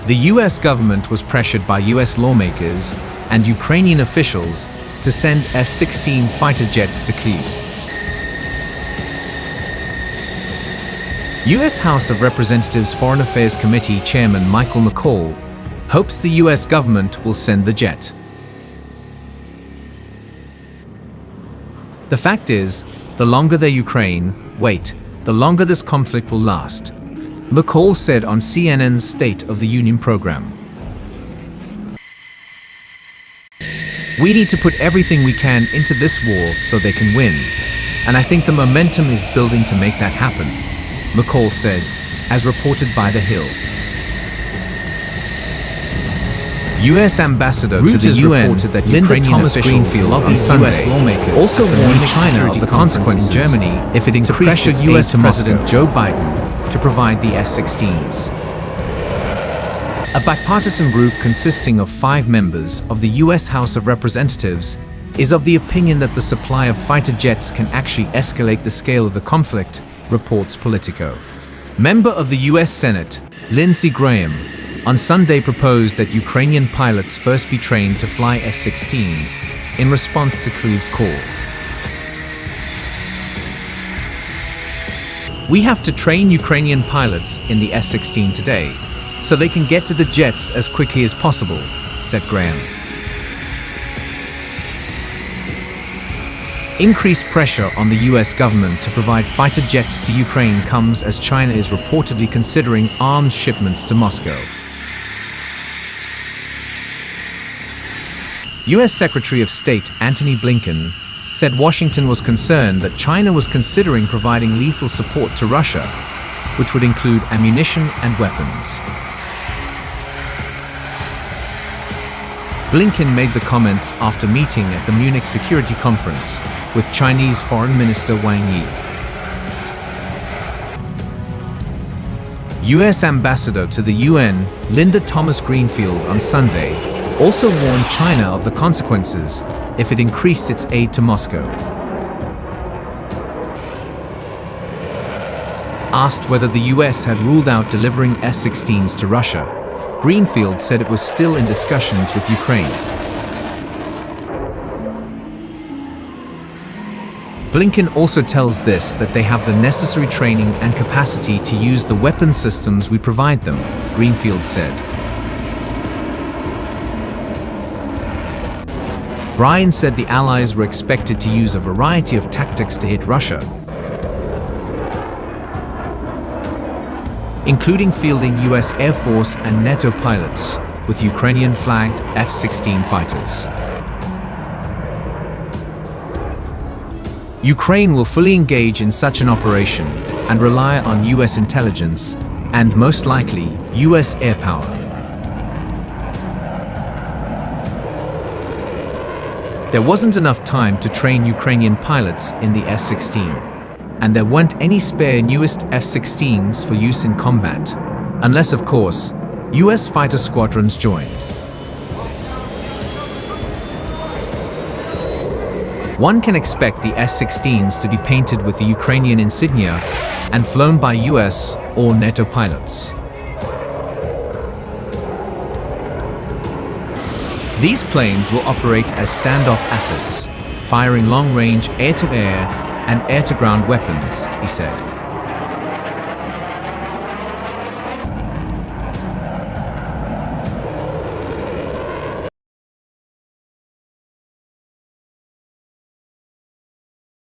The US government was pressured by US lawmakers and Ukrainian officials to send F-16 fighter jets to Kyiv. US House of Representatives Foreign Affairs Committee Chairman Michael McCall hopes the US government will send the jet. The fact is, the longer the Ukraine wait, the longer this conflict will last, McCall said on CNN's State of the Union program. We need to put everything we can into this war so they can win, and I think the momentum is building to make that happen, McCall said, as reported by The Hill. U.S. Ambassador to the UN reported that Ukrainian officials on Sunday also warned China of the consequences in Germany if it increased U.S. President Joe Biden to provide the F-16s. A bipartisan group consisting of 5 members of the U.S. House of Representatives is of the opinion that the supply of fighter jets can actually escalate the scale of the conflict, reports Politico. Member of the U.S. Senate, Lindsey Graham, on Sunday proposed that Ukrainian pilots first be trained to fly F-16s in response to Kyiv's call. We have to train Ukrainian pilots in the F-16 today, so they can get to the jets as quickly as possible, said Graham. Increased pressure on the US government to provide fighter jets to Ukraine comes as China is reportedly considering arms shipments to Moscow. US Secretary of State Antony Blinken said Washington was concerned that China was considering providing lethal support to Russia, which would include ammunition and weapons. Blinken made the comments after meeting at the Munich Security Conference with Chinese Foreign Minister Wang Yi. US Ambassador to the UN, Linda Thomas-Greenfield, on Sunday also warned China of the consequences if it increased its aid to Moscow. Asked whether the US had ruled out delivering F-16s to Russia, Greenfield said it was still in discussions with Ukraine. Blinken also tells this that they have the necessary training and capacity to use the weapon systems we provide them, Greenfield said. Bryan said the Allies were expected to use a variety of tactics to hit Russia, including fielding US Air Force and NATO pilots with Ukrainian-flagged F-16 fighters. Ukraine will fully engage in such an operation and rely on US intelligence and, most likely, US air power. There wasn't enough time to train Ukrainian pilots in the F-16, and there weren't any spare newest F-16s for use in combat, unless, of course, US fighter squadrons joined. One can expect the F-16s to be painted with the Ukrainian insignia and flown by US or NATO pilots. These planes will operate as standoff assets, firing long-range air-to-air and air-to-ground weapons, he said.